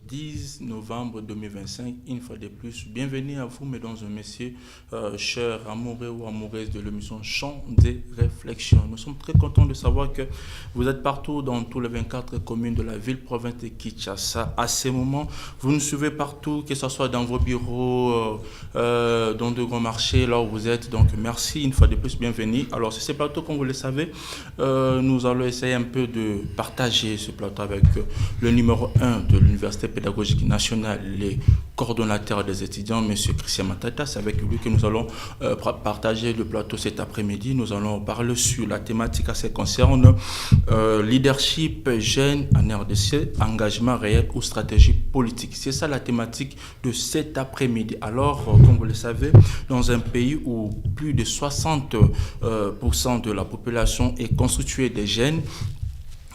10 novembre 2025. Une fois de plus, bienvenue à vous, mesdames et messieurs, chers amoureux ou amoureuses de l'émission Chant des réflexions. Nous sommes très contents de savoir que vous êtes partout dans tous les 24 communes de la ville-province de Kinshasa. À ce moment, vous nous suivez partout, que ce soit dans vos bureaux, dans de grands marchés, là où vous êtes. Donc, merci une fois de plus, bienvenue. Alors, sur ce plateau, comme vous le savez, nous allons essayer un peu de partager ce plateau avec le numéro 1 de l'Université pédagogique nationale, les coordonnateurs des étudiants, M. Christian Matata. C'est avec lui que nous allons partager le plateau cet après-midi. Nous allons parler sur la thématique qui concerne leadership jeune en RDC, engagement réel ou stratégie politique. C'est ça la thématique de cet après-midi. Alors, comme vous le savez, dans un pays où plus de 60% de la population est constituée de jeunes,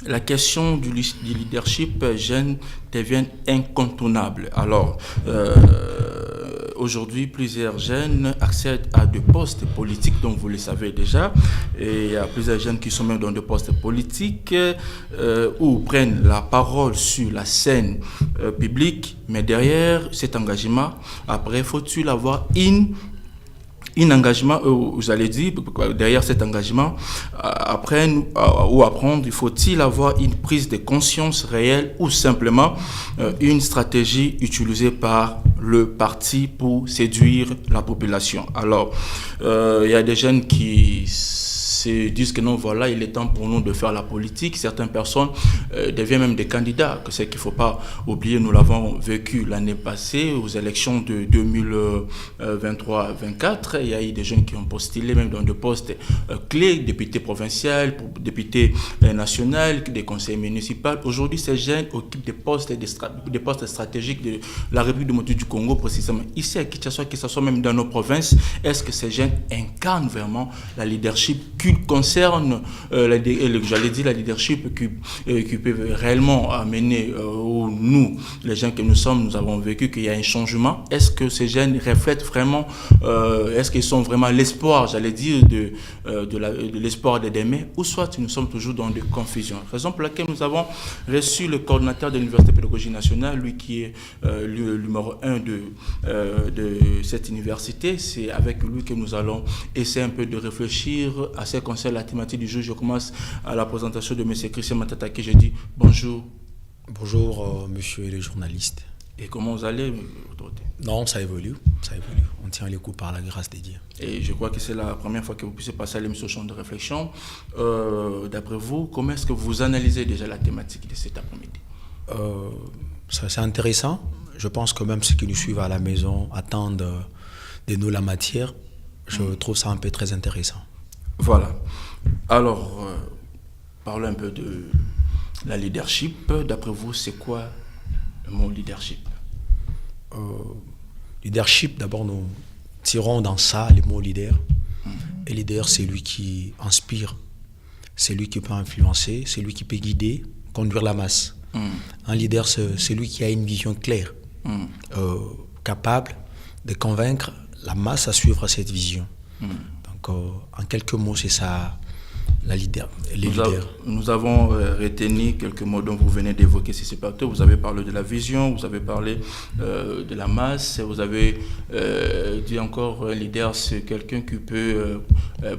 la question du leadership jeune devient incontournable. Alors, aujourd'hui, plusieurs jeunes accèdent à des postes politiques, donc vous le savez déjà, et il y a plusieurs jeunes qui sont même dans des postes politiques ou prennent la parole sur la scène publique, mais derrière cet engagement, après, faut-il avoir un engagement, vous allez dire, derrière cet engagement, apprendre, faut-il avoir une prise de conscience réelle ou simplement une stratégie utilisée par le parti pour séduire la population. Alors, il y a des jeunes qui se disent que non, voilà, il est temps pour nous de faire la politique. Certaines personnes deviennent même des candidats. C'est qu'il ne faut pas oublier, nous l'avons vécu l'année passée aux élections de 2023-24. Il y a eu des jeunes qui ont postulé même dans des postes clés, députés provinciaux, députés nationaux, des conseils municipaux. Aujourd'hui, ces jeunes occupent des postes stratégiques de la République démocratique du Congo, précisément. Ici à Kinshasa, que ce soit même dans nos provinces, est-ce que ces jeunes incarnent vraiment la leadership qui concerne, j'allais dire, la leadership qui peut réellement amener, nous, les gens que nous sommes, nous avons vécu qu'il y a un changement. Est-ce que ces jeunes reflètent vraiment, est-ce qu'ils sont vraiment l'espoir, j'allais dire, de l'espoir de demain, ou soit nous sommes toujours dans des confusions. Raison pour laquelle nous avons reçu le coordinateur de l'Université pédagogique nationale, lui qui est le numéro 1 de cette université. C'est avec lui que nous allons essayer un peu de réfléchir à ce concerne la thématique du jour. Je commence à la présentation de M. Christian Matata, qui je dis bonjour. Bonjour, monsieur les journalistes. Et comment vous allez? Non, ça évolue. On tient les coups par la grâce des dieux. Et je crois que c'est la première fois que vous puissiez passer à l'émission Champ de réflexion. D'après vous, comment est-ce que vous analysez déjà la thématique de cet après-midi? C'est intéressant. Je pense que même ceux qui nous suivent à la maison attendent de nous la matière. Je trouve ça un peu très intéressant. Voilà. Alors, parlons un peu de la leadership. D'après vous, c'est quoi le mot leadership? Leadership, d'abord, nous tirons dans ça le mot leader. Et leader, c'est lui qui inspire, c'est lui qui peut influencer, c'est lui qui peut guider, conduire la masse. Un leader, c'est lui qui a une vision claire, capable de convaincre la masse à suivre cette vision. Donc, en quelques mots, c'est ça, les leaders. Nous avons retenu quelques mots dont vous venez d'évoquer sur ce plateau. Vous avez parlé de la vision, vous avez parlé de la masse, vous avez dit encore un leader, c'est quelqu'un qui peut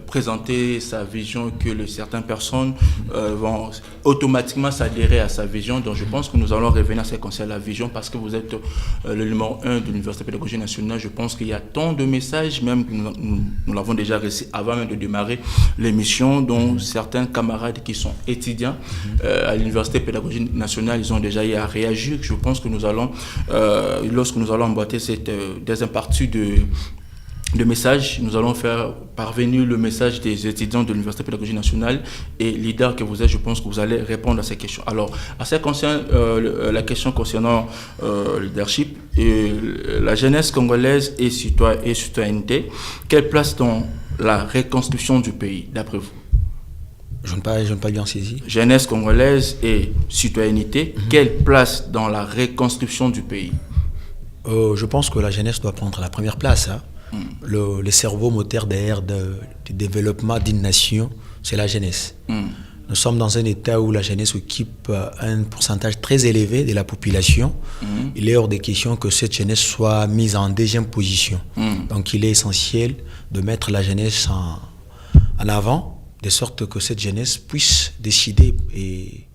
présenter sa vision, que certaines personnes vont automatiquement s'adhérer à sa vision. Donc je pense que nous allons revenir à ce qui concerne la vision, parce que vous êtes le numéro 1 de l'Université pédagogique nationale. Je pense qu'il y a tant de messages, même que nous l'avons déjà reçu avant même de démarrer l'émission, dont certains camarades qui sont étudiants à l'Université pédagogique nationale, ils ont déjà eu à réagir. Je pense que nous allons, lorsque nous allons emboîter cette deuxième partie de messages, nous allons faire parvenir le message des étudiants de l'Université pédagogique nationale, et leader que vous êtes, je pense que vous allez répondre à ces questions. Alors, à ce qui concerne la question concernant le leadership, la jeunesse congolaise et citoyenneté, quelle place dans la reconstruction du pays, d'après vous? Je n'ai pas bien saisi. Jeunesse congolaise et citoyenneté, quelle place dans la reconstruction du pays? Je pense que la jeunesse doit prendre la première place. Le cerveau moteur derrière du développement d'une nation, c'est la jeunesse. Nous sommes dans un état où la jeunesse occupe un pourcentage très élevé de la population. Il est hors de question que cette jeunesse soit mise en deuxième position. Donc il est essentiel de mettre la jeunesse en avant, de sorte que cette jeunesse puisse décider et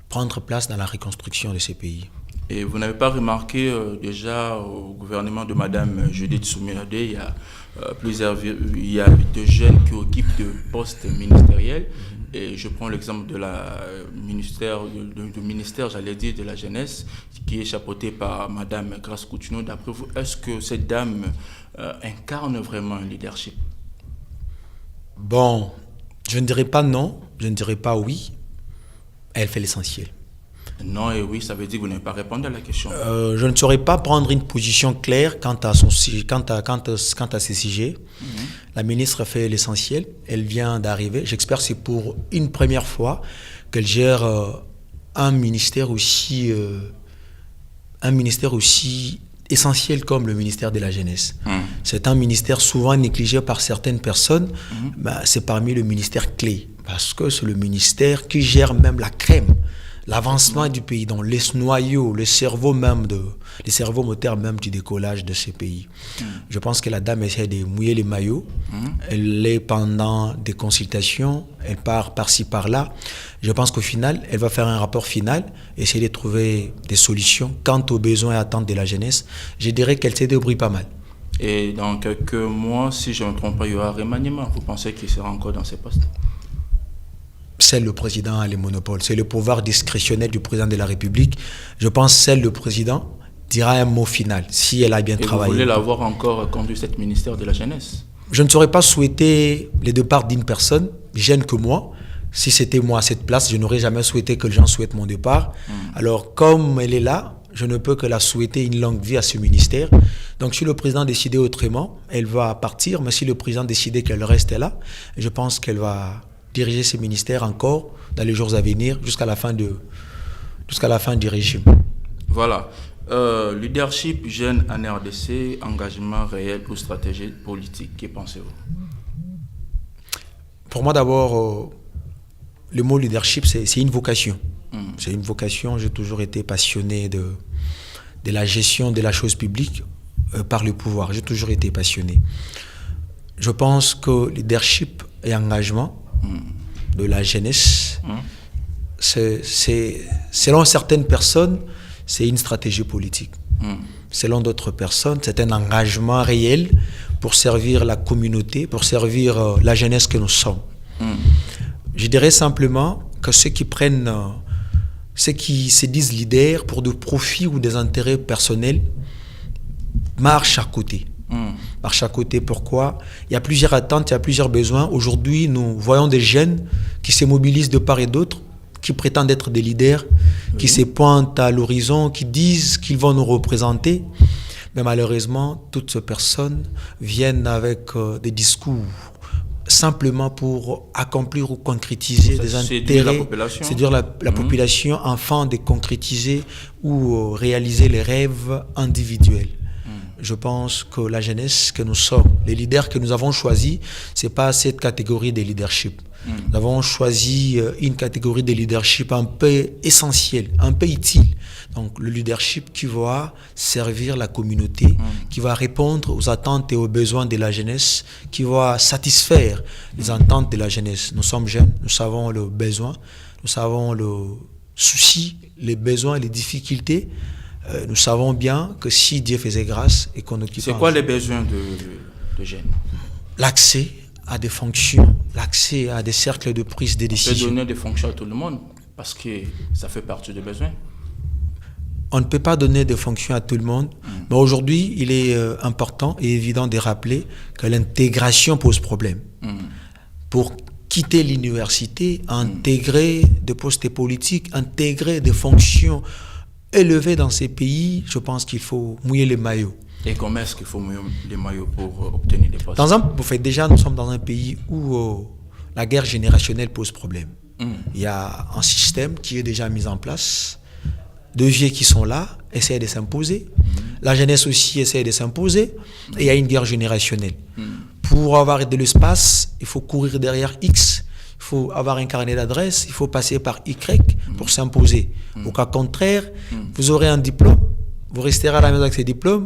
prendre place dans la reconstruction de ces pays. Et vous n'avez pas remarqué déjà au gouvernement de Mme Judith Soumilade, il y a des jeunes qui occupent de postes ministériels. Et je prends l'exemple de la ministère, j'allais dire, de la jeunesse, qui est chapeauté par Mme Grace Coutinho. D'après vous, est-ce que cette dame incarne vraiment un leadership? Bon, je ne dirais pas non, je ne dirais pas oui. Elle fait l'essentiel. Non et oui, ça veut dire que vous n'avez pas répondu à la question. Je ne saurais pas prendre une position claire quant à ces sujets. La ministre fait l'essentiel. Elle vient d'arriver. J'espère que c'est pour une première fois qu'elle gère un ministère aussi essentiel comme le ministère de la jeunesse. C'est un ministère souvent négligé par certaines personnes. C'est parmi le ministère clé parce que c'est le ministère qui gère même la crème, l'avancement du pays, dans les noyaux, les cerveaux moteurs même du décollage de ces pays. Je pense que la dame essaie de mouiller les maillots. Elle est pendant des consultations, elle part par-ci par-là. Je pense qu'au final, elle va faire un rapport final, essayer de trouver des solutions quant aux besoins et attentes de la jeunesse. Je dirais qu'elle s'est débrouillée pas mal. Et dans quelques mois, si je ne me trompe pas, il y aura remaniement. Vous pensez qu'il sera encore dans ses postes? C'est le président a les monopoles. C'est le pouvoir discrétionnel du président de la République. Je pense que le président dira un mot final, si elle a bien travaillé. Vous voulez l'avoir encore conduit cette ministère de la jeunesse? Je ne saurais pas souhaiter le départ d'une personne, jeune que moi. Si c'était moi à cette place, je n'aurais jamais souhaité que les gens souhaitent mon départ. Alors, comme elle est là, je ne peux que la souhaiter une longue vie à ce ministère. Donc, si le président décidait autrement, elle va partir. Mais si le président décidait qu'elle reste là, je pense qu'elle va diriger ce ministère encore dans les jours à venir jusqu'à la fin du régime. Voilà. Leadership jeune en RDC, engagement réel ou stratégie politique, que pensez-vous? Pour moi d'abord, le mot leadership c'est une vocation. C'est une vocation, j'ai toujours été passionné de la gestion de la chose publique par le pouvoir, j'ai toujours été passionné. Je pense que leadership et engagement de la jeunesse, selon certaines personnes, c'est une stratégie politique. Selon d'autres personnes, c'est un engagement réel pour servir la communauté, pour servir la jeunesse que nous sommes. Je dirais simplement que ceux qui se disent leaders pour des profits ou des intérêts personnels marchent à côté. Marche à côté, pourquoi? Il y a plusieurs attentes, il y a plusieurs besoins. Aujourd'hui, nous voyons des jeunes qui se mobilisent de part et d'autre, qui prétendent être des leaders, qui se pointent à l'horizon, qui disent qu'ils vont nous représenter. Mais malheureusement, toutes ces personnes viennent avec des discours simplement pour accomplir ou concrétiser des intérêts, séduire la population, afin de concrétiser ou réaliser les rêves individuels. Je pense que la jeunesse que nous sommes, les leaders que nous avons choisis, ce n'est pas cette catégorie de leadership. Nous avons choisi une catégorie de leadership un peu essentielle, un peu utile. Donc le leadership qui va servir la communauté, qui va répondre aux attentes et aux besoins de la jeunesse, qui va satisfaire les attentes de la jeunesse. Nous sommes jeunes, nous savons le besoin, nous savons le souci, les besoins, les difficultés. Nous savons bien que si Dieu faisait grâce et qu'on occupe... C'est quoi les besoins de jeunes? L'accès à des fonctions, l'accès à des cercles de prise de décision. On peut donner des fonctions à tout le monde parce que ça fait partie des besoins. On ne peut pas donner des fonctions à tout le monde, mais aujourd'hui, il est important et évident de rappeler que l'intégration pose problème. Pour quitter l'université, intégrer des postes politiques, intégrer des fonctions élevées dans ces pays, je pense qu'il faut mouiller les maillots. Et comment est-ce qu'il faut mouiller les maillots pour obtenir des postes? Déjà, nous sommes dans un pays où la guerre générationnelle pose problème. Il y a un système qui est déjà mis en place. Deux vieux qui sont là essaient de s'imposer. La jeunesse aussi essaie de s'imposer. Et il y a une guerre générationnelle. Pour avoir de l'espace, il faut courir derrière X. Il faut avoir un carnet d'adresses, il faut passer par Y pour s'imposer. Au cas contraire, vous aurez un diplôme, vous resterez à la maison avec ce diplôme,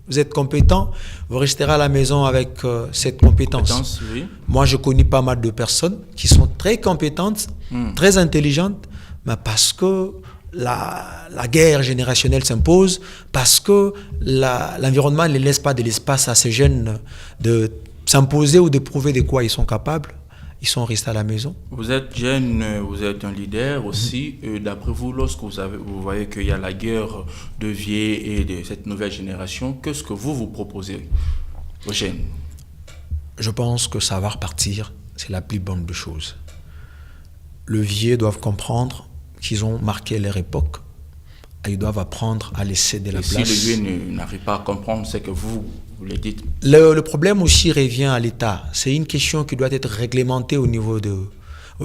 vous êtes compétent, vous resterez à la maison avec cette compétence. Oui. Moi, je connais pas mal de personnes qui sont très compétentes, très intelligentes, mais parce que la guerre générationnelle s'impose, parce que l'environnement ne laisse pas de l'espace à ces jeunes de s'imposer ou de prouver de quoi ils sont capables. Ils sont restés à la maison. Vous êtes jeune, vous êtes un leader aussi. D'après vous, lorsque vous voyez qu'il y a la guerre de vieux et de cette nouvelle génération, qu'est-ce que vous proposez aux jeunes? Je pense que ça va repartir. C'est la plus bonne des choses. Les vieux doivent comprendre qu'ils ont marqué leur époque. Et ils doivent apprendre à laisser de la place. Si le vieux n'arrive pas à comprendre, c'est que vous le dites. Le problème aussi revient à l'État. C'est une question qui doit être réglementée au niveau de...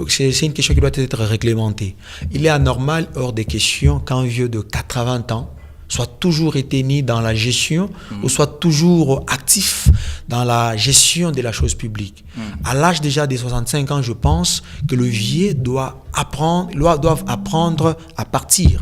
C'est une question qui doit être réglementée. Il est anormal, hors des questions, qu'un vieux de 80 ans soit toujours éteigné dans la gestion ou soit toujours actif dans la gestion de la chose publique. À l'âge déjà des 65 ans, je pense que le vieux doit apprendre à partir.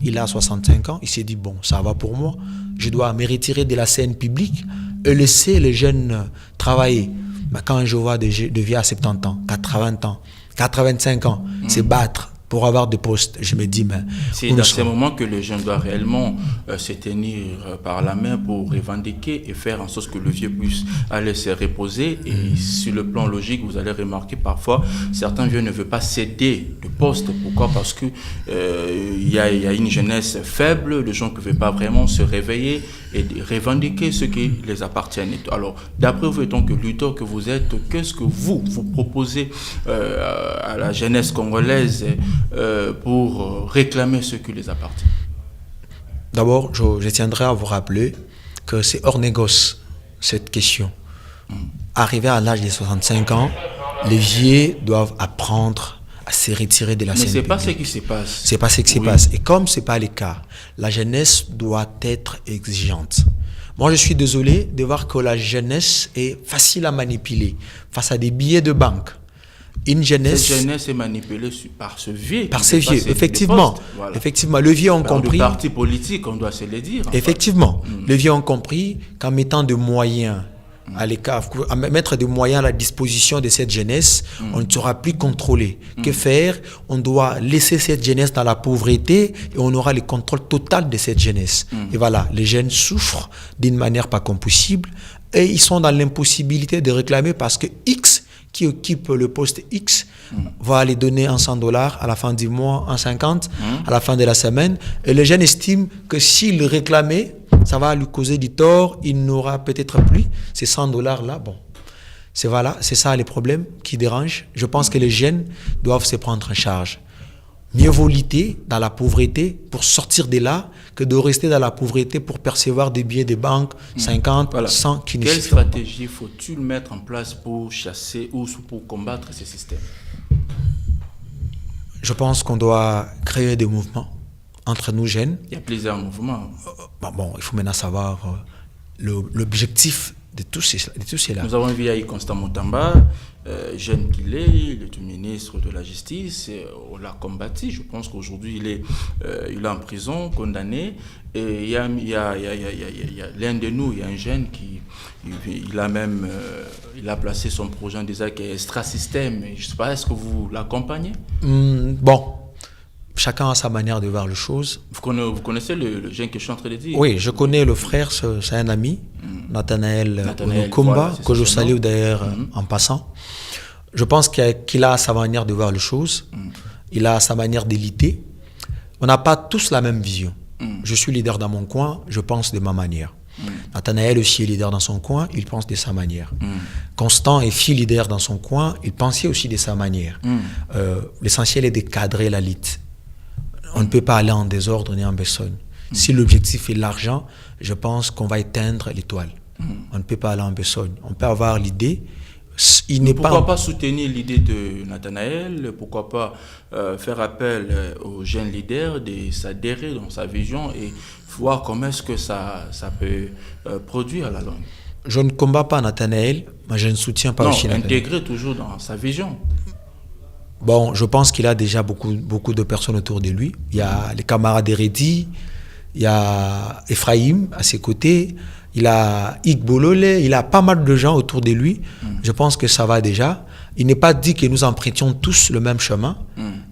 Il a 65 ans, il s'est dit, bon, ça va pour moi, je dois me retirer de la scène publique et laisser les jeunes travailler. Mais quand je vois des vieux à 70 ans, 80 ans, 85 ans se battre pour avoir des postes, je me dis, mais... C'est dans ces moments que le jeune doit réellement se tenir par la main pour revendiquer et faire en sorte que le vieux puisse aller se reposer. Et sur le plan logique, vous allez remarquer parfois, certains vieux ne veulent pas céder de poste. Pourquoi? Parce que y a une jeunesse faible, les gens ne peuvent pas vraiment se réveiller et revendiquer ce qui les appartient. Alors, d'après vous, étant que lutteur que vous êtes, qu'est-ce que vous proposez à la jeunesse congolaise pour réclamer ce qui les appartient? D'abord, je tiendrai à vous rappeler que c'est hors négoce, cette question. Arrivé à l'âge de 65 ans, les vieux doivent apprendre à se retirer de la scène publique. Mais ce n'est pas ce qui se passe. C'est pas ce qui se passe. Et comme ce n'est pas le cas, la jeunesse doit être exigeante. Moi, je suis désolé de voir que la jeunesse est facile à manipuler face à des billets de banque. Une jeunesse... Cette jeunesse est manipulée par ce vieux. Par ces vieux, effectivement. Voilà. Effectivement, le vieux ont compris... Les partis politiques, on doit se le dire. Effectivement, les vieux ont compris qu'en mettant des moyens à l'écart, à mettre des moyens à la disposition de cette jeunesse, on ne sera plus contrôlé. Que faire? On doit laisser cette jeunesse dans la pauvreté et on aura le contrôle total de cette jeunesse. Et voilà, les jeunes souffrent d'une manière pas possible et ils sont dans l'impossibilité de réclamer parce que X qui occupe le poste X va les donner en $100 à la fin du mois, en 50, à la fin de la semaine. Et les jeunes estiment que s'il réclamait, ça va lui causer du tort, il n'aura peut-être plus ces $100 là. Bon, c'est ça les problèmes qui dérangent. Je pense que les jeunes doivent se prendre en charge. Mieux vaut lutter dans la pauvreté pour sortir de là que de rester dans la pauvreté pour percevoir des billets de banque 50, voilà. 100 qui ne Quelle stratégie faut-il mettre en place pour chasser ou pour combattre ces systèmes? Je pense qu'on doit créer des mouvements entre nous jeunes. Il y a plusieurs mouvements. Bon, il faut maintenant savoir l'objectif de tous ceux-là. Nous avons vu Yahi Constant Moutamba, jeune qu'il est, il est ministre de la Justice, on l'a combattu. Je pense qu'aujourd'hui il est en prison, condamné. Et il y a l'un de nous, il y a un jeune qui il a placé son projet en disant qu'il est extra-système. Je ne sais pas, est-ce que vous l'accompagnez? Bon. Chacun a sa manière de voir les choses. Vous connaissez le jeune que je suis en train de dire? Oui, je connais le frère, c'est un ami, Nathanaël Onukomba, voilà, que je salue d'ailleurs en passant. Je pense qu'il a sa manière de voir les choses, il a sa manière de lutter. On n'a pas tous la même vision. Je suis leader dans mon coin, je pense de ma manière. Nathanaël aussi est leader dans son coin, il pense de sa manière. Constant est fils leader dans son coin, il pensait aussi de sa manière. L'essentiel est de cadrer la lutte. On ne peut pas aller en désordre ni en besogne. Si l'objectif est l'argent, je pense qu'on va éteindre l'étoile. On ne peut pas aller en besogne. On peut avoir l'idée. Pourquoi pas soutenir l'idée de Nathanaël? Pourquoi pas faire appel aux jeunes leaders de s'adhérer dans sa vision et voir comment est-ce que ça peut produire à la longue? Je ne combats pas Nathanaël, mais je ne soutiens pas aussi Nathanaël. Intégrer toujours dans sa vision. Bon, je pense qu'il a déjà beaucoup de personnes autour de lui. Il y a les camarades d'Eredi, il y a Ephraim à ses côtés, il a Ig Bolole, il a pas mal de gens autour de lui. Je pense que ça va déjà. Il n'est pas dit que nous empruntions tous le même chemin.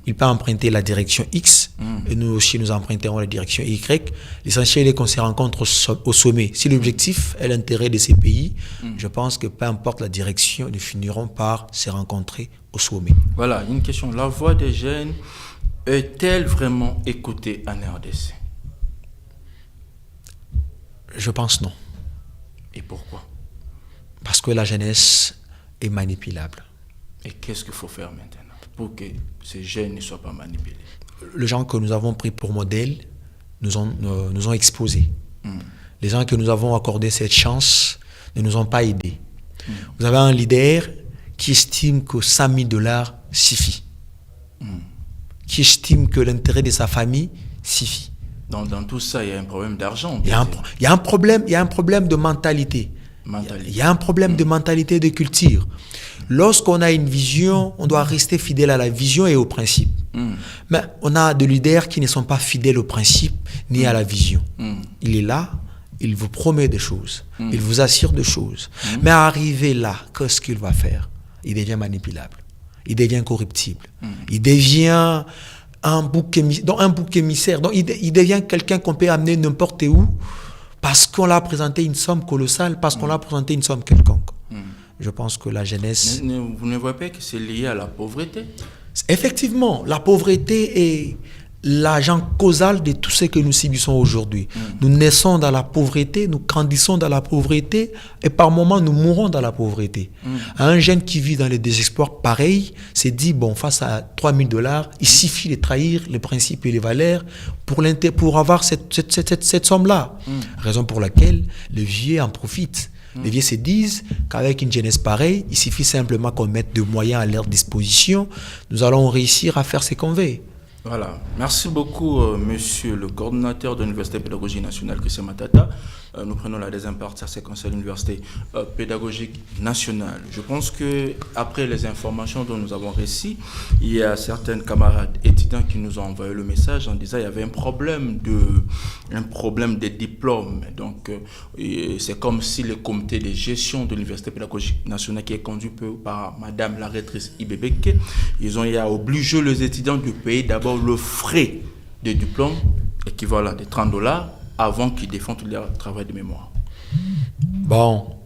Il peut emprunter la direction X et nous aussi nous emprunterons la direction Y. L'essentiel est qu'on se rencontre au sommet. Si l'objectif est l'intérêt de ces pays, je pense que peu importe la direction, nous finirons par se rencontrer au sommet. Voilà, une question. La voix des jeunes est-elle vraiment écoutée en RDC? Je pense non. Et pourquoi? Parce que la jeunesse est manipulable. Et qu'est-ce qu'il faut faire maintenant pour que ces jeunes ne soient pas manipulés? Les gens que nous avons pris pour modèle nous ont exposés. Les gens que nous avons accordé cette chance ne nous ont pas aidés. Vous avez un leader qui estime que $100 000 suffit. Qui estime que l'intérêt de sa famille suffit. Dans tout ça, il y a un problème d'argent. Il y a un problème de mentalité. Il y a un problème de mentalité, de culture. Lorsqu'on a une vision, on doit rester fidèle à la vision et au principe. Mais on a des leaders qui ne sont pas fidèles au principe ni à la vision. Il est là, il vous promet des choses, il vous assure des choses. Mais arrivé là, qu'est-ce qu'il va faire? Il devient manipulable, il devient corruptible, il devient un bouc émissaire. Donc il devient quelqu'un qu'on peut amener n'importe où parce qu'on l'a présenté une somme colossale, parce qu'on l'a présenté une somme quelconque. Je pense que la jeunesse... Vous ne voyez pas que c'est lié à la pauvreté? Effectivement, la pauvreté est l'agent causal de tout ce que nous subissons aujourd'hui. Nous naissons dans la pauvreté, nous grandissons dans la pauvreté et par moments nous mourons dans la pauvreté. Un jeune qui vit dans le désespoir pareil s'est dit, bon, face à $3 000, il suffit de trahir les principes et les valeurs pour avoir cette somme-là. Raison pour laquelle les vieux en profitent. Les vieux se disent qu'avec une jeunesse pareille, il suffit simplement qu'on mette des moyens à leur disposition. Nous allons réussir à faire ce qu'on veut. Voilà. Merci beaucoup, monsieur le coordonnateur de l'Université pédagogique nationale, Christian Matata. Nous prenons la deuxième partie à ce conseil de l'Université pédagogique nationale. Je pense qu'après les informations dont nous avons reçues, il y a certains camarades étudiants qui nous ont envoyé le message en disant qu'il y avait un problème de diplôme. Donc, c'est comme si le comité de gestion de l'Université pédagogique nationale, qui est conduit par madame la rectrice Ibebeke, ils ont obligé les étudiants de payer d'abord le frais de diplôme équivalent de $30 avant qu'ils défendent tout leur travail de mémoire. Bon,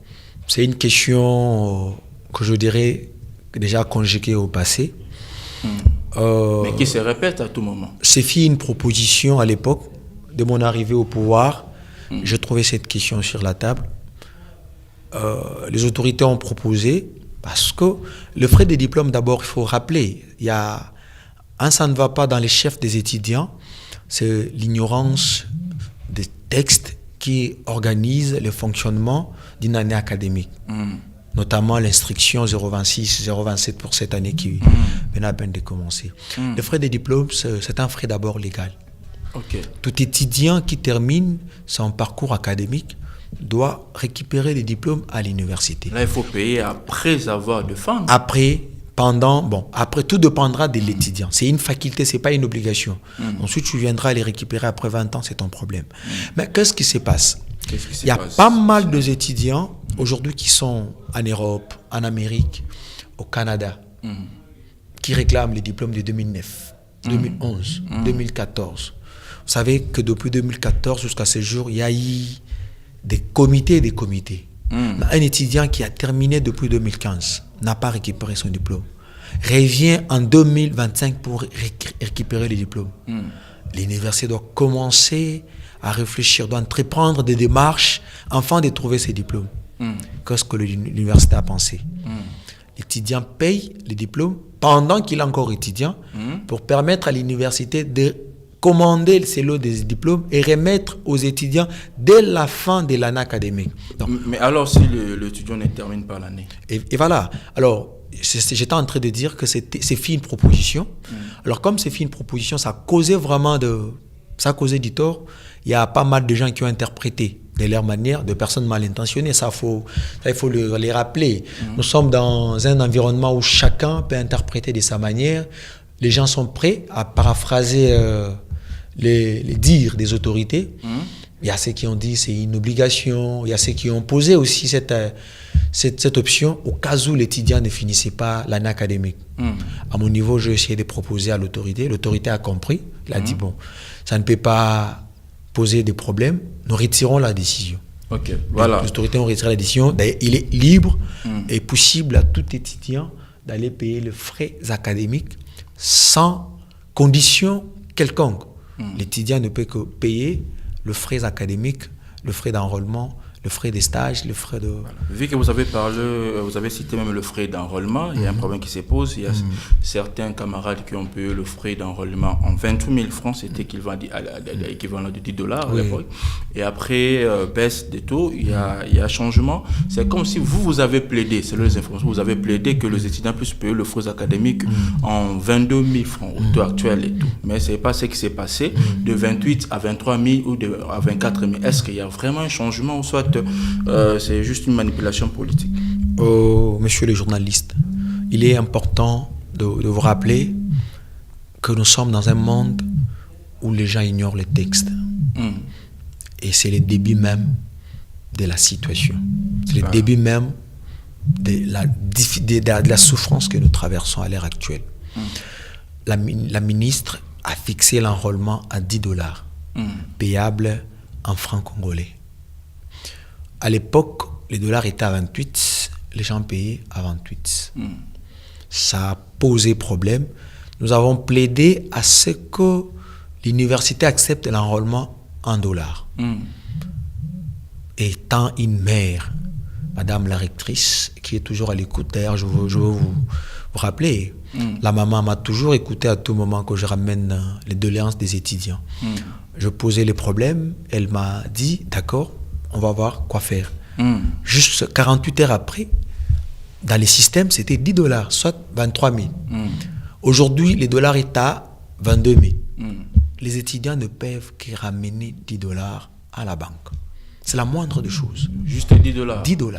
c'est une question que je dirais déjà conjuguée au passé. Mais qui se répète à tout moment. C'est fait une proposition à l'époque de mon arrivée au pouvoir. J'ai trouvé cette question sur la table. Les autorités ont proposé, parce que le frais de diplôme, d'abord, il faut rappeler, il y a ça ne va pas dans les chefs des étudiants, c'est l'ignorance des textes qui organisent le fonctionnement d'une année académique, notamment l'instruction 026, 027 pour cette année qui vient à peine de commencer. Le frais de diplôme, c'est un frais d'abord légal. Tout étudiant qui termine son parcours académique doit récupérer les diplômes à l'université. Là, il faut payer après avoir défendu. Après, tout dépendra de l'étudiant. C'est une faculté, ce n'est pas une obligation. Ensuite, tu viendras les récupérer après 20 ans, c'est ton problème. Mais qu'est-ce qui se passe? Il y a pas mal d'étudiants aujourd'hui qui sont en Europe, en Amérique, au Canada, qui réclament les diplômes de 2009, 2011, 2014. Vous savez que depuis 2014 jusqu'à ce jour, il y a eu des comités et des comités. Un étudiant qui a terminé depuis 2015 n'a pas récupéré son diplôme. Revient en 2025 pour récupérer le diplôme. L'université doit commencer à réfléchir, doit entreprendre des démarches afin de trouver ses diplômes. Qu'est-ce que l'université a pensé? L'étudiant paye le diplôme pendant qu'il est encore étudiant pour permettre à l'université de commander ces lots des diplômes et remettre aux étudiants dès la fin de l'année académique. Donc, mais alors si l'étudiant ne termine pas l'année? Et voilà. Alors, j'étais en train de dire que c'est fait une proposition. Alors, comme c'est fait une proposition, ça a causé du tort. Il y a pas mal de gens qui ont interprété de leur manière, de personnes mal intentionnées. Ça, il faut les rappeler. Nous sommes dans un environnement où chacun peut interpréter de sa manière. Les gens sont prêts à paraphraser les dires des autorités. Il y a ceux qui ont dit c'est une obligation. Il y a ceux qui ont posé aussi cette option au cas où l'étudiant ne finissait pas l'année académique. À mon niveau, j'ai essayé de proposer à l'autorité. L'autorité a compris. Il a dit bon, ça ne peut pas poser de problème. Nous retirons la décision. Ok, voilà. L'autorité a retiré la décision. D'ailleurs, il est libre et possible à tout étudiant d'aller payer les frais académiques sans condition quelconque. L'étudiant ne peut que payer le frais académique, le frais d'enrôlement, le frais des stages, le frais de... Voilà. Vu que vous avez parlé, vous avez cité même le frais d'enrôlement, il y a un problème qui se pose. Il y a certains camarades qui ont payé le frais d'enrôlement en 28 000 francs, c'était l'équivalent de $10 à l'époque. Et après, baisse des taux, il y a changement. C'est comme si vous avez plaidé, selon les informations, vous avez plaidé que les étudiants puissent payer le frais académique en 22 000 francs, au taux actuel et tout. Mais ce n'est pas ce qui s'est passé, de 28 à 23 000 ou à 24 000. Est-ce qu'il y a vraiment un changement ou soit c'est juste une manipulation politique? Monsieur le journaliste, il est important de vous rappeler que nous sommes dans un monde où les gens ignorent les textes. Et c'est le début même de la situation. C'est le début même de la souffrance que nous traversons à l'heure actuelle. La ministre a fixé l'enrôlement à $10, payable en francs congolais. À l'époque, les dollars étaient à 28, les gens payaient à 28. Ça a posé problème. Nous avons plaidé à ce que l'université accepte l'enrôlement en dollars. Étant une mère, Madame la rectrice, qui est toujours à l'écoute, d'ailleurs, je veux vous rappeler, la maman m'a toujours écouté à tout moment que je ramène les doléances des étudiants. Je posais les problèmes, elle m'a dit, d'accord, on va voir quoi faire. Juste 48 heures après, dans les systèmes, c'était $10, soit 23 000. Aujourd'hui, les dollars est à 22 000. Les étudiants ne peuvent que ramener $10 à la banque. C'est la moindre des choses. Juste $10. $10.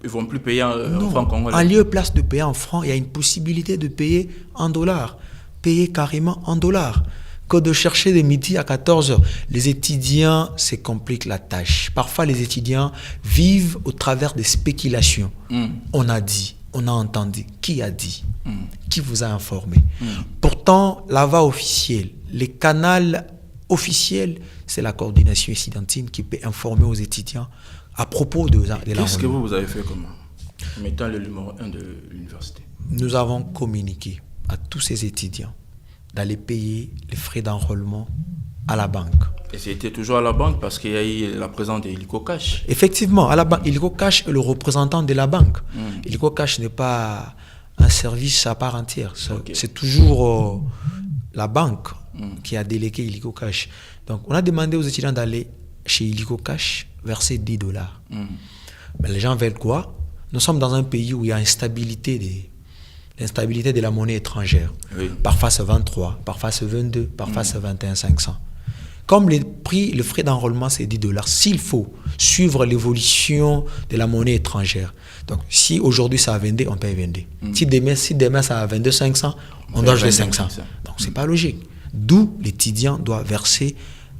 Ils vont plus payer en francs congolais. En lieu et place de payer en francs, il y a une possibilité de payer en dollars. Payer carrément en dollars. Que de chercher de midi à 14h. Les étudiants se compliquent la tâche. Parfois, les étudiants vivent au travers des spéculations. On a dit, on a entendu. Qui a dit? Qui vous a informé? Pourtant, la voie officielle, les canaux officiels, c'est la coordination estudiantine qui peut informer aux étudiants à propos de l'enrôlement. Qu'est-ce que vous avez fait comment? Mettant le numéro 1 de l'université. Nous avons communiqué à tous ces étudiants d'aller payer les frais d'enrôlement à la banque. Et c'était toujours à la banque parce qu'il y a eu la présence d'Illico Cash. Effectivement, à la banque. Illico Cash est le représentant de la banque. Illico Cash n'est pas un service à part entière. C'est toujours la banque qui a délégué Illico Cash. Donc, on a demandé aux étudiants d'aller chez Illico Cash verser $10. Mais les gens veulent quoi? Nous sommes dans un pays où il y a l'instabilité de la monnaie étrangère. Parfois c'est 23, parfois c'est 22, parfois c'est 21 500. Comme le frais d'enrôlement c'est $10, s'il faut suivre l'évolution de la monnaie étrangère. Donc si aujourd'hui ça a 22, on paye 22. Si demain ça a 22 500, on doit jouer 500. Donc c'est pas logique. D'où l'étudiant doit verser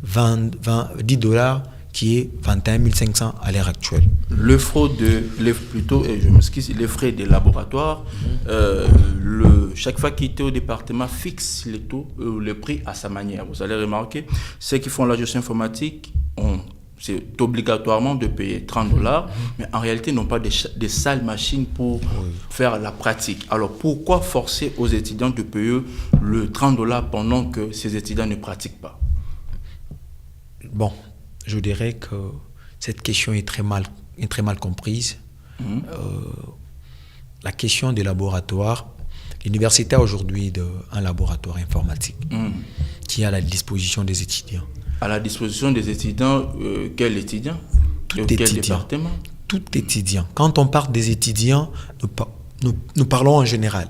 $10 qui est 21 500 à l'heure actuelle. Les frais des laboratoires, chaque faculté au département fixe les taux, le prix à sa manière. Vous allez remarquer, ceux qui font la gestion informatique c'est obligatoirement de payer $30, mais en réalité n'ont pas des sales machines pour faire la pratique. Alors pourquoi forcer aux étudiants de payer le $30 pendant que ces étudiants ne pratiquent pas? Bon, je dirais que cette question est très mal comprise. La question des laboratoires, l'université a aujourd'hui un laboratoire informatique qui est à la disposition des étudiants. À la disposition des étudiants, quel étudiant? Quel département? Tout étudiant. Quand on parle des étudiants, nous parlons en général.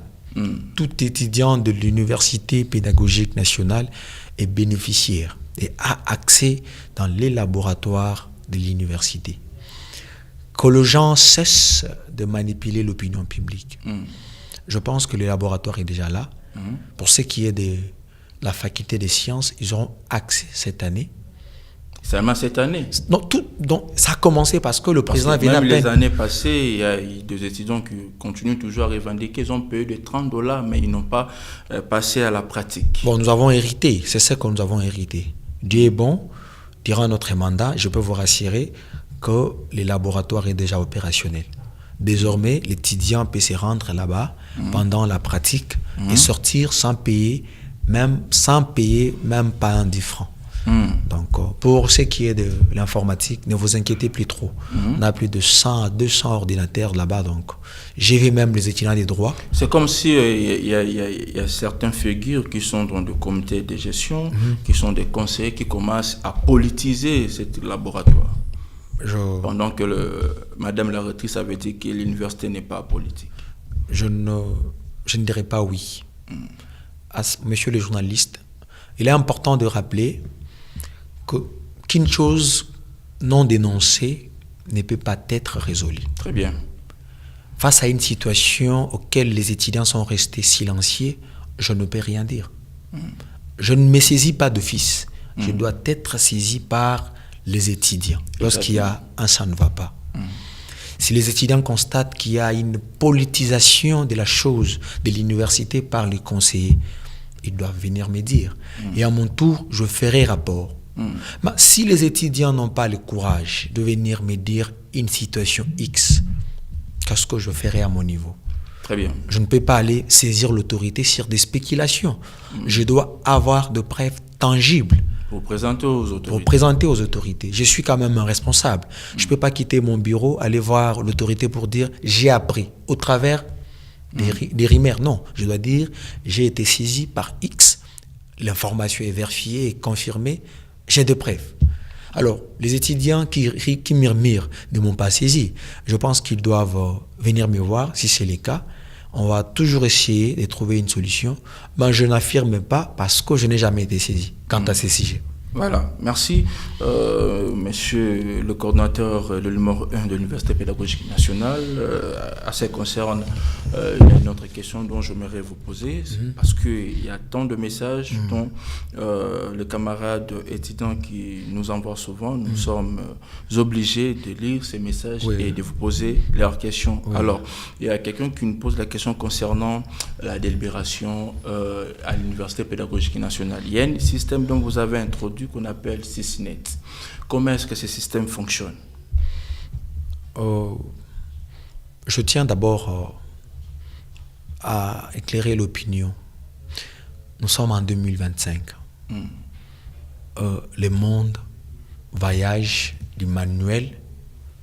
Tout étudiant de l'Université pédagogique nationale est bénéficiaire et a accès dans les laboratoires de l'université. Que les gens cessent de manipuler l'opinion publique. Je pense que le laboratoire est déjà là. Pour ce qui est de la faculté des sciences, ils auront accès cette année. Seulement cette année? Non, donc, ça a commencé parce que le président vient à peine. Les années passées, il y a des étudiants qui continuent toujours à revendiquer. Ils ont payé de $30, mais ils n'ont pas passé à la pratique. Bon, nous avons hérité. C'est ce que nous avons hérité. Dieu est bon. Durant notre mandat, je peux vous rassurer que le laboratoire est déjà opérationnel. Désormais, l'étudiant peut se rendre là-bas pendant la pratique et sortir sans payer même pas un 10 francs. Donc, pour ce qui est de l'informatique, ne vous inquiétez plus trop. On a plus de 100 à 200 ordinateurs là-bas. Donc, j'ai vu même les étudiants des droits. C'est comme si il y a certaines figures qui sont dans le comité de gestion, qui sont des conseillers qui commencent à politiser ce laboratoire. Pendant que Madame la rectrice avait dit que l'université n'est pas politique. Je ne dirais pas oui. Monsieur le journaliste, il est important de rappeler qu'une chose non dénoncée ne peut pas être résolue. Très bien. Face à une situation auquel les étudiants sont restés silencieux, je ne peux rien dire. Je ne me saisis pas d'office. Je dois être saisi par les étudiants. Lorsqu'il y a un ça ne va pas. Si les étudiants constatent qu'il y a une politisation de la chose de l'université par les conseillers, ils doivent venir me dire. Et à mon tour, je ferai rapport. Mais si les étudiants n'ont pas le courage de venir me dire une situation X, qu'est-ce que je ferai à mon niveau? Très bien. Je ne peux pas aller saisir l'autorité sur des spéculations. Je dois avoir de preuves tangibles. Pour présenter aux autorités. Pour présenter aux autorités. Je suis quand même un responsable. Je ne peux pas quitter mon bureau, aller voir l'autorité pour dire j'ai appris au travers des rumeurs. Non, je dois dire j'ai été saisi par X, l'information est vérifiée et confirmée, j'ai des preuves. Alors, les étudiants qui murmurent ne m'ont pas saisi. Je pense qu'ils doivent venir me voir, si c'est le cas. On va toujours essayer de trouver une solution. Mais je n'affirme pas parce que je n'ai jamais été saisi quant à ces sujets. Voilà, merci. Monsieur le coordonnateur, le numéro 1 de l'Université pédagogique nationale, à ce qui concerne, il y a une autre question dont j'aimerais vous poser, parce qu'il y a tant de messages dont les camarades étudiants qui nous envoient souvent, nous sommes obligés de lire ces messages et de vous poser leurs questions. Alors, il y a quelqu'un qui nous pose la question concernant la délibération à l'Université pédagogique nationale. Il y a un système dont vous avez introduit qu'on appelle SysNet. Comment est-ce que ce système fonctionne? Je tiens d'abord à éclairer l'opinion. Nous sommes en 2025. Le monde voyage du manuel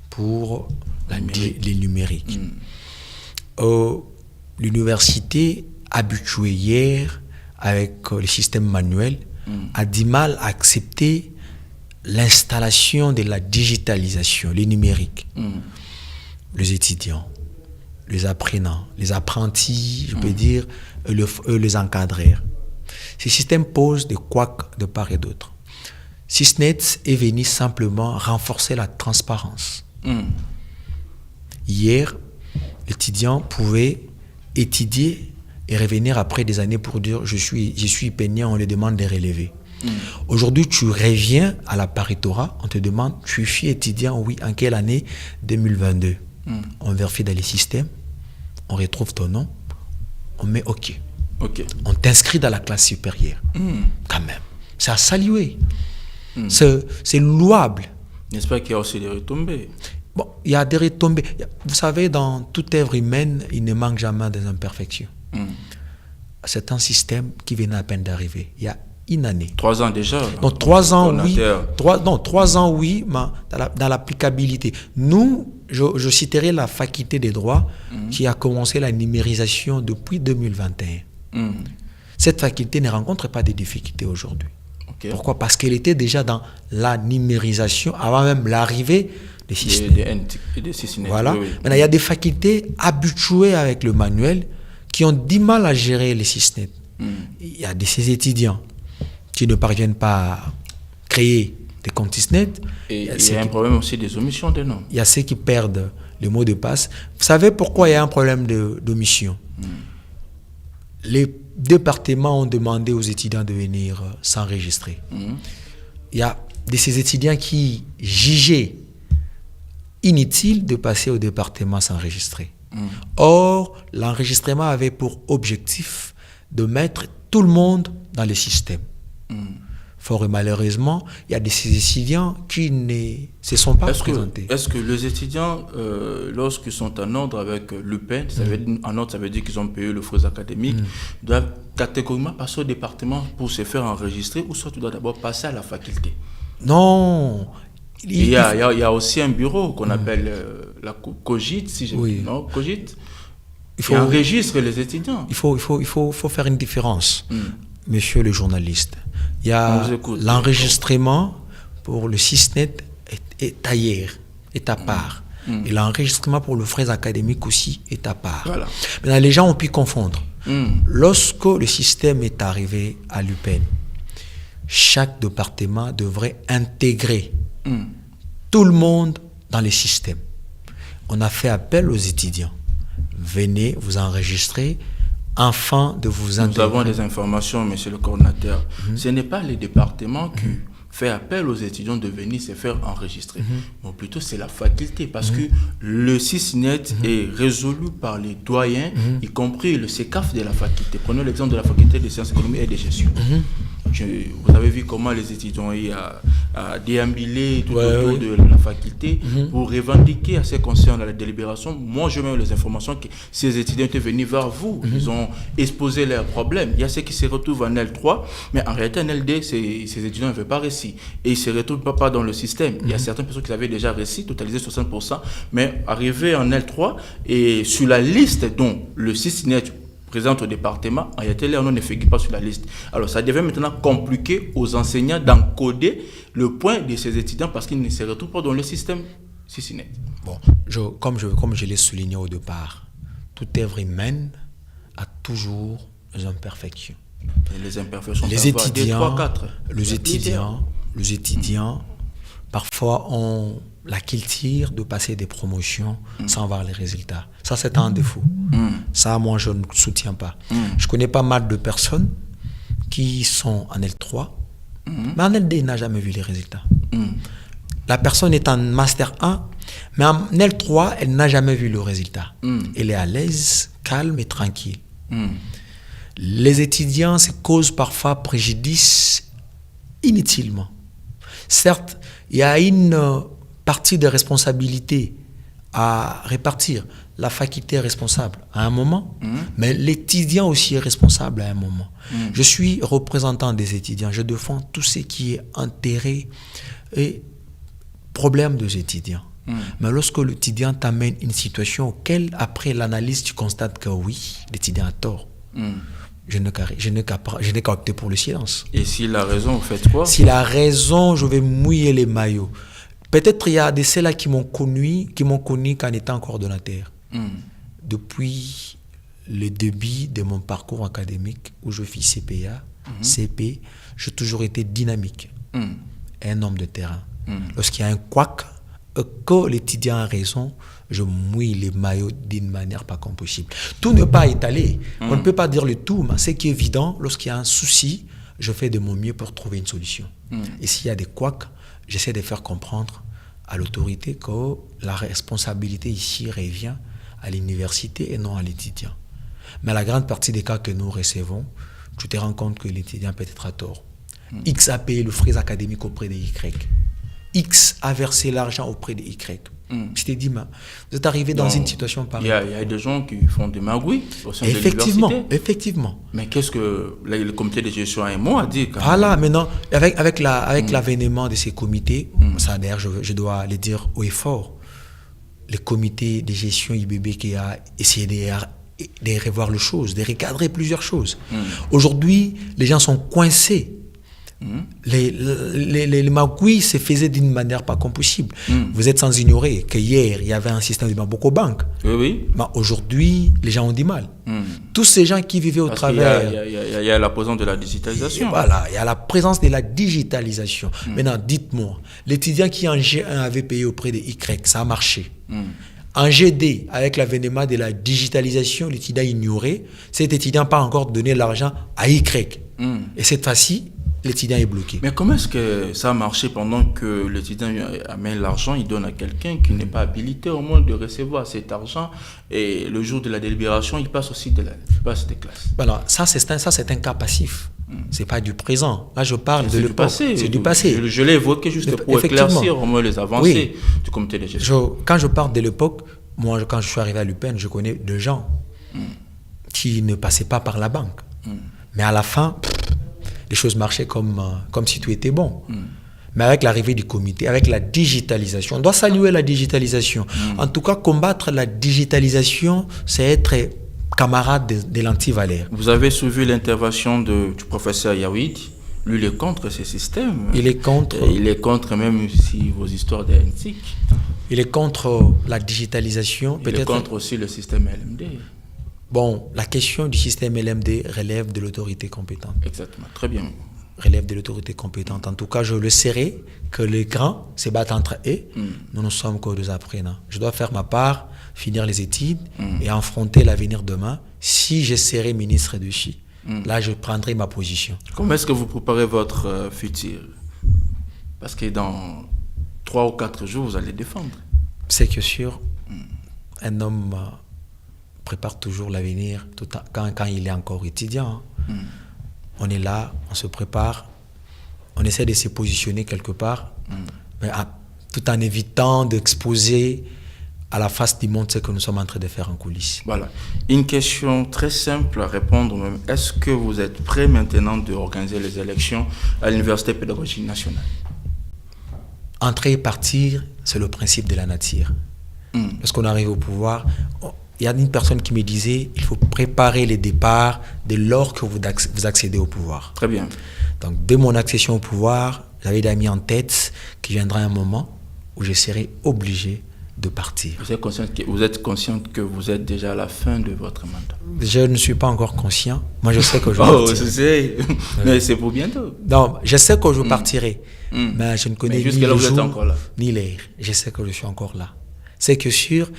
pour les numériques. L'université, habituée hier avec le système manuel, a du mal à accepter l'installation de la digitalisation, le numérique. Les étudiants, les apprenants, les apprentis, je peux dire, les encadreurs. Ce système pose des couacs de part et d'autre. SysNet est venu simplement renforcer la transparence. Hier, l'étudiant pouvait étudier et revenir après des années pour dire je suis peignant, on lui demande de relever. Aujourd'hui, tu reviens à la paritorat, on te demande tu es étudiant, oui, en quelle année? 2022. On vérifie dans les systèmes, on retrouve ton nom, on met OK. On t'inscrit dans la classe supérieure. Quand même, c'est à saluer. C'est louable. N'est-ce pas qu'il y a aussi des retombées? Bon, il y a des retombées. Vous savez, dans toute œuvre humaine, il ne manque jamais des imperfections. C'est un système qui venait à peine d'arriver. Il y a une année. 3 ans déjà. Donc 3 ans, oui. 3 ans, oui, mais dans l'applicabilité. Nous, je citerai la faculté des droits qui a commencé la numérisation depuis 2021. Cette faculté ne rencontre pas de difficultés aujourd'hui. Pourquoi? Parce qu'elle était déjà dans la numérisation avant même l'arrivée des systèmes. Voilà. Maintenant, il y a des facultés habituées avec le manuel qui ont du mal à gérer les systèmes. Il y a ces étudiants qui ne parviennent pas à créer des comptes ISNET. Et il y a un problème aussi des omissions des noms. Il y a ceux qui perdent le mot de passe. Vous savez pourquoi il y a un problème d'omission? Les départements ont demandé aux étudiants de venir s'enregistrer. Il y a de ces étudiants qui jugeaient inutile de passer au département s'enregistrer. Or, l'enregistrement avait pour objectif de mettre tout le monde dans le système. Fort et malheureusement, il y a de ces étudiants qui ne se sont pas présentés. Est-ce que les étudiants, lorsqu'ils sont en ordre avec l'UPEN, en ordre, ça veut dire qu'ils ont payé le frais académique, doivent catégoriquement passer au département pour se faire enregistrer, ou soit tu dois d'abord passer à la faculté? Non. Il y a aussi un bureau qu'on appelle la COGIT, si je non, COGIT, qui enregistre les étudiants. Il faut faire une différence, monsieur le journaliste. Il y a l'enregistrement pour le CISNET est ailleurs, est à part. Et l'enregistrement pour le frais académique aussi est à part. Voilà. Maintenant, les gens ont pu confondre. Lorsque le système est arrivé à l'UPEN, chaque département devrait intégrer tout le monde dans le système. On a fait appel aux étudiants. Venez vous enregistrer afin de vous intégrer. Nous avons des informations, monsieur le coordinateur. Ce n'est pas les départements qui fait appel aux étudiants de venir se faire enregistrer. Mais plutôt, c'est la faculté, parce que le CISNET est résolu par les doyens, y compris le CECAF de la faculté. Prenons l'exemple de la faculté des sciences économiques et de gestion. Vous avez vu comment les étudiants ont déambulé tout autour de la faculté pour revendiquer à ce qui concerne la délibération. Moi, je mets les informations que ces étudiants étaient venus vers vous. Ils ont exposé leurs problèmes. Il y a ceux qui se retrouvent en L3, mais en réalité, en LD, ces étudiants n'avaient pas réussi. Et ils ne se retrouvent pas dans le système. Il y a certaines personnes qui avaient déjà réussi, totalisé 60%, mais arrivés en L3 et sur la liste dont le CISNET présente au département, en réalité, on ne figure pas sur la liste. Alors, ça devient maintenant compliqué aux enseignants d'encoder le point de ces étudiants parce qu'ils ne se retrouvent pas dans le système CISNET. Bon, comme je l'ai souligné au départ, toute œuvre humaine a toujours des imperfections. Et les imperfections, les étudiants, parfois ont la culture de passer des promotions sans voir les résultats. Ça, c'est un défaut. Ça, moi, je ne soutiens pas. Je connais pas mal de personnes qui sont en L3, mais en LD, n'a jamais vu les résultats. La personne est en Master 1, mais en L3, elle n'a jamais vu le résultat. Elle est à l'aise, calme et tranquille. Les étudiants se causent parfois préjudice inutilement. Certes, il y a une partie de responsabilité à répartir. La faculté est responsable à un moment, mais l'étudiant aussi est responsable à un moment. Je suis représentant des étudiants, je défends tout ce qui est intérêt et problème des étudiants. Mais lorsque l'étudiant t'amène une situation auquel, après l'analyse, tu constates que oui, l'étudiant a tort, je n'ai qu'à opter pour le silence. Et s'il a raison, vous faites quoi? S'il a raison, je vais mouiller les maillots. Peut-être il y a de ceux-là qui m'ont connu qu'en étant coordonnateur. Depuis le début de mon parcours académique, où je fais CPA, CP, j'ai toujours été dynamique. Un homme de terrain. Lorsqu'il y a un couac, que l'étudiant a raison, je mouille les maillots d'une manière pas comme possible. Tout ne pas étaler. On ne peut pas dire le tout, mais ce qui est évident, lorsqu'il y a un souci, je fais de mon mieux pour trouver une solution. Et s'il y a des couacs, j'essaie de faire comprendre à l'autorité que la responsabilité ici revient à l'université et non à l'étudiant. Mais la grande partie des cas que nous recevons, tu te rends compte que l'étudiant peut être à tort. X a payé le frais académique auprès de Y. X a versé l'argent auprès de Y. Je t'ai dit, vous êtes arrivé dans une situation pareille. Il y a des gens qui font des magouilles au sein de l'université. Effectivement. Mais qu'est-ce que le comité de gestion a un mot à dire quand Voilà, maintenant, avec l'avènement de ces comités, ça d'ailleurs, je dois le dire haut et fort, le comité de gestion IBB qui a essayé de revoir les choses, de recadrer plusieurs choses. Aujourd'hui, les gens sont coincés. les magouilles se faisaient d'une manière pas comme possible. Vous êtes sans ignorer que hier, il y avait un système de Bambouk Bank. Oui. Mais aujourd'hui, les gens ont du mal. Tous ces gens qui vivaient au travers... Il y a la présence de la digitalisation. Voilà, il y a la présence de la digitalisation. Maintenant, dites-moi, l'étudiant qui en G1 avait payé auprès de Y, ça a marché. En GD, avec l'avènement de la digitalisation, l'étudiant ignoré, cet étudiant n'a pas encore donné l'argent à Y. Et cette fois-ci, l'étudiant est bloqué. Mais comment est-ce que ça a marché pendant que l'étudiant amène l'argent, il donne à quelqu'un qui n'est pas habilité au moins de recevoir cet argent, et le jour de la délibération, il passe aussi des classes. Voilà, ça c'est un cas passif. C'est pas du présent. Là, je parle de l'époque. C'est du passé. Je l'ai évoqué juste pour éclaircir au moins les avancées du comité de gestion. Quand je parle de l'époque, moi, quand je suis arrivé à l'UPEN, je connais des gens qui ne passaient pas par la banque. Mais à la fin, les choses marchaient comme si tout était bon. Mais avec l'arrivée du comité, avec la digitalisation, on doit saluer la digitalisation. En tout cas, combattre la digitalisation, c'est être camarade de l'anti-Valère. Vous avez suivi l'intervention du professeur Yaouid. Lui, il est contre ces systèmes. Il est contre. Il est contre même si vos histoires d'antiques. Il est contre la digitalisation. Il est contre aussi le système LMD. Bon, la question du système LMD relève de l'autorité compétente. Exactement, très bien. Relève de l'autorité compétente. En tout cas, je le saurai que les grands se battent entre eux. Nous ne sommes que des apprenants. Je dois faire ma part, finir les études et affronter l'avenir demain. Si je serai ministre de Chi, là, je prendrai ma position. Comment est-ce que vous préparez votre futur? Parce que dans 3 ou 4 jours, vous allez défendre. C'est que sûr, un homme prépare toujours l'avenir quand il est encore étudiant. On est là, on se prépare, on essaie de se positionner quelque part, mais tout en évitant d'exposer à la face du monde ce que nous sommes en train de faire en coulisses. Voilà. Une question très simple à répondre même. Est-ce que vous êtes prêt maintenant d'organiser les élections à l'Université pédagogique nationale? Entrer et partir, c'est le principe de la nature. Lorsqu'on arrive au pouvoir, il y a une personne qui me disait il faut préparer les départs dès lors que vous accédez au pouvoir. Très bien. Donc, dès mon accession au pouvoir, j'avais déjà mis en tête qu'il viendra un moment où je serai obligé de partir. Vous êtes conscient que vous êtes déjà à la fin de votre mandat? Je ne suis pas encore conscient. Moi, je sais que je partirai. Mais c'est pour bientôt. Non, je sais que je partirai. Mais je ne connais ni le jour, encore là. ni l'heure. Je sais que je suis encore là. C'est que sûr,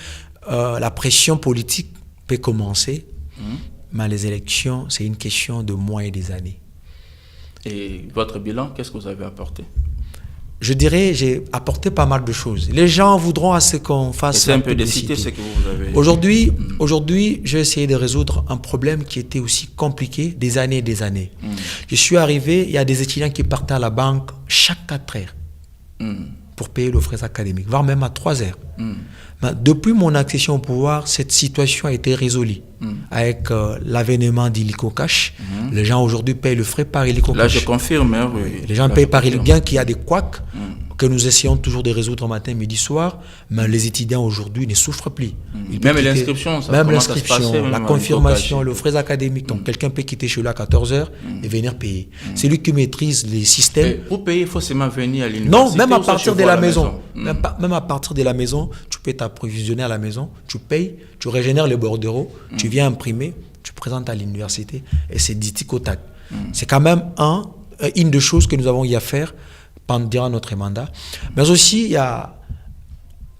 la pression politique peut commencer, mais les élections, c'est une question de mois et des années. Et votre bilan, qu'est-ce que vous avez apporté? Je dirais, j'ai apporté pas mal de choses. Les gens voudront à ce qu'on fasse un peu de citer ce que vous avez... Aujourd'hui, j'ai essayé de résoudre un problème qui était aussi compliqué des années et des années. Je suis arrivé, il y a des étudiants qui partaient à la banque chaque 4 heures pour payer leurs frais académiques, voire même à 3 heures. Mais depuis mon accession au pouvoir, cette situation a été résolue. Avec l'avènement d'Illico Cash, les gens aujourd'hui payent le frais par Illico Cash. Là, je confirme. Hein, oui. Les gens payent par Illico, bien qu'il y a des couacs que nous essayons toujours de résoudre matin, midi, soir, mais les étudiants aujourd'hui ne souffrent plus. Même l'inscription, ça commence à se passer, la confirmation, le frais académique. Donc, quelqu'un peut quitter chez lui à 14 heures et venir payer. C'est lui qui maîtrise les systèmes. Mais pour payer, il faut seulement venir à l'université. Non, même à partir de la maison. Même à partir de la maison, tu peux t'approvisionner à la maison, tu payes, tu régénères les bordereaux, tu viens imprimer, tu présentes à l'université et c'est dit tic au tac. C'est quand même une des choses que nous avons eu à faire durant notre mandat. Mais aussi, il y a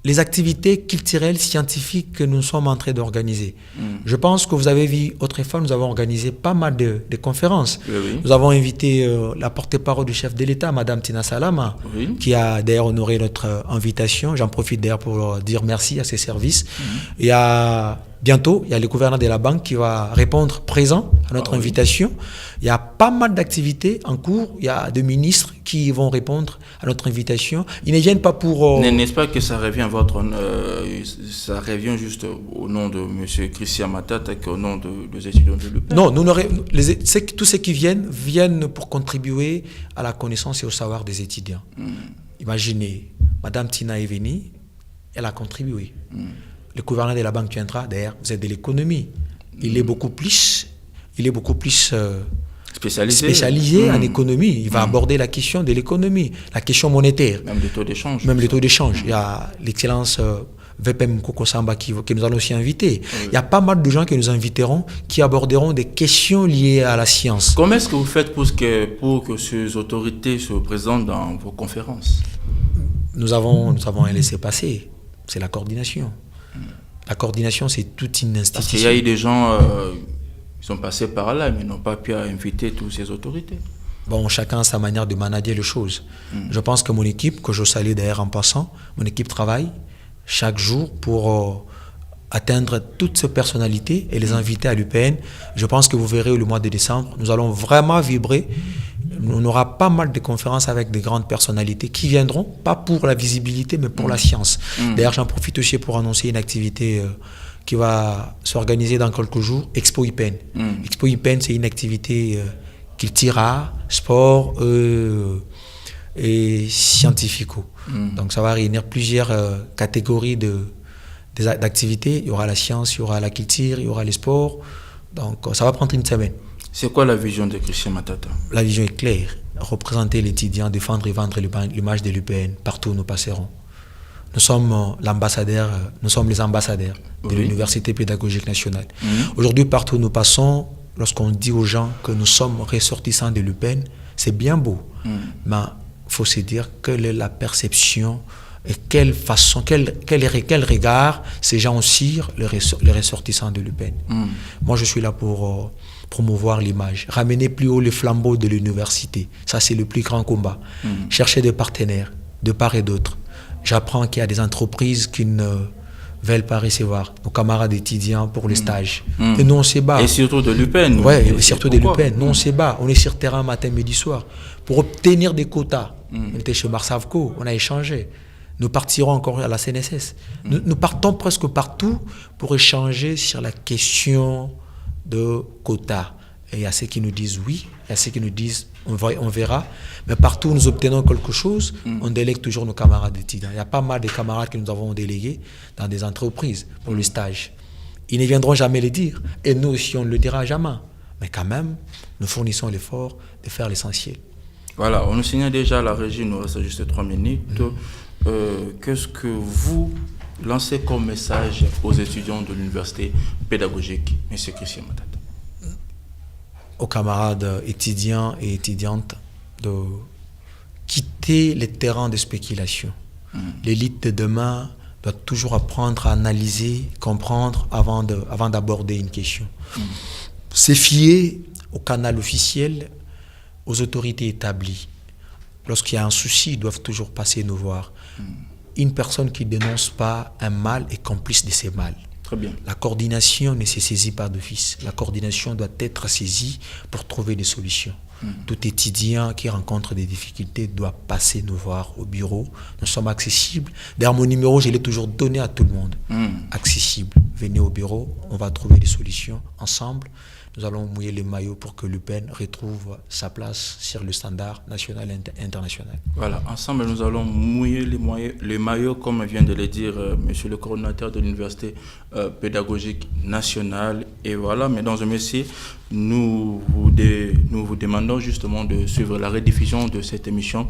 les activités culturelles, scientifiques que nous sommes en train d'organiser. Je pense que vous avez vu, autrefois, nous avons organisé pas mal de conférences. Oui. Nous avons invité la porte-parole du chef de l'État, Madame Tina Salama, qui a d'ailleurs honoré notre invitation. J'en profite d'ailleurs pour dire merci à ses services. Il y a bientôt, il y a le gouverneur de la banque qui va répondre présent à notre invitation. Il y a pas mal d'activités en cours. Il y a des ministres qui vont répondre à notre invitation. Ils ne viennent pas pour... N'est-ce pas que ça revient ça revient juste au nom de M. Christian Matata qu'au nom des étudiants de l'UPEN? Non, tous ceux qui viennent pour contribuer à la connaissance et au savoir des étudiants. Imaginez, Madame Tina est venue, elle a contribué. Le gouverneur de la banque viendra, d'ailleurs, vous êtes de l'économie. Il est beaucoup plus spécialisé en économie. Il va aborder la question de l'économie, la question monétaire. Même les taux d'échange. Même les taux d'échange. Il y a l'excellence VPM Kokosamba qui nous allons aussi inviter. Oui. Il y a pas mal de gens que nous inviterons qui aborderont des questions liées à la science. Comment est-ce que vous faites pour que ces autorités se présentent dans vos conférences? Nous avons un laissez-passer. C'est la coordination. La coordination, c'est toute une institution. Parce qu'il y a eu des gens qui sont passés par là, mais n'ont pas pu inviter toutes ces autorités. Bon, chacun a sa manière de manager les choses. Je pense que mon équipe, que je salue d'ailleurs en passant, mon équipe travaille chaque jour pour atteindre toutes ces personnalités et les inviter à l'UPN. Je pense que vous verrez le mois de décembre, nous allons vraiment vibrer. On aura pas mal de conférences avec des grandes personnalités qui viendront, pas pour la visibilité, mais pour la science. D'ailleurs, j'en profite aussi pour annoncer une activité qui va s'organiser dans quelques jours, Expo IPN. Expo IPN, c'est une activité culturelle, sport et scientifico. Donc, ça va réunir plusieurs catégories d'activités. Il y aura la science, il y aura la culture, il y aura les sports. Donc, ça va prendre une semaine. C'est quoi la vision de Christian Matata? La vision est claire. Représenter l'étudiant, défendre et vendre l'image de l'UPN partout où nous passerons. Nous sommes les ambassadeurs de l'Université pédagogique nationale. Aujourd'hui, partout où nous passons, lorsqu'on dit aux gens que nous sommes ressortissants de l'UPN, c'est bien beau. Mais il faut se dire quelle est la perception et quelle façon, quel regard ces gens ont sur les ressortissants de l'UPN. Moi, je suis là pour promouvoir l'image, ramener plus haut les flambeaux de l'université. Ça, c'est le plus grand combat. Chercher des partenaires de part et d'autre. J'apprends qu'il y a des entreprises qui ne veulent pas recevoir nos camarades étudiants pour les stages. Et nous, on se bat. Et surtout de l'UPN. Oui, et surtout de l'UPN. Nous, on se bat. On est sur terrain matin, midi, soir. Pour obtenir des quotas. On était chez Marsavco, on a échangé. Nous partirons encore à la CNSS. Nous partons presque partout pour échanger sur la question de quotas. Et il y a ceux qui nous disent oui, il y a ceux qui nous disent on verra. Mais partout où nous obtenons quelque chose, on délègue toujours nos camarades étudiants. Il y a pas mal de camarades que nous avons délégués dans des entreprises pour le stage. Ils ne viendront jamais le dire. Et nous aussi, on ne le dira jamais. Mais quand même, nous fournissons l'effort de faire l'essentiel. Voilà, on nous signale déjà à la régie, il nous reste juste 3 minutes. Qu'est-ce que vous lancez comme message aux étudiants de l'université pédagogique, M. Christian Matata? Aux camarades étudiants et étudiantes de quitter les terrains de spéculation. L'élite de demain doit toujours apprendre à analyser, comprendre avant d'aborder une question. Se fier au canal officiel, aux autorités établies. Lorsqu'il y a un souci, ils doivent toujours passer nous voir. Une personne qui ne dénonce pas un mal est complice de ces mal. Très bien. La coordination ne se saisit pas d'office. La coordination doit être saisie pour trouver des solutions. Tout étudiant qui rencontre des difficultés doit passer nous voir au bureau. Nous sommes accessibles. D'ailleurs, mon numéro, je l'ai toujours donné à tout le monde. Accessible. Venez au bureau, on va trouver des solutions ensemble. Nous allons mouiller les maillots pour que l'UPN retrouve sa place sur le standard national et international. Voilà, ensemble, nous allons mouiller les maillots, comme vient de le dire monsieur le coordinateur de l'Université pédagogique nationale. Et voilà, mesdames et messieurs, nous vous demandons justement de suivre la rediffusion de cette émission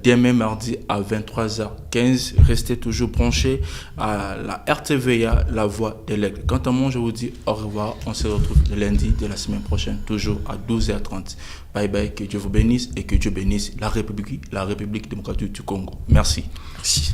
demain mardi à 23h15. Restez toujours branchés à la RTVA, la voix de l'aigle. Quant à moi, je vous dis au revoir. On se retrouve le lundi de la semaine prochaine, toujours à 12h30. Bye bye, que Dieu vous bénisse et que Dieu bénisse la République démocratique du Congo. Merci. Merci.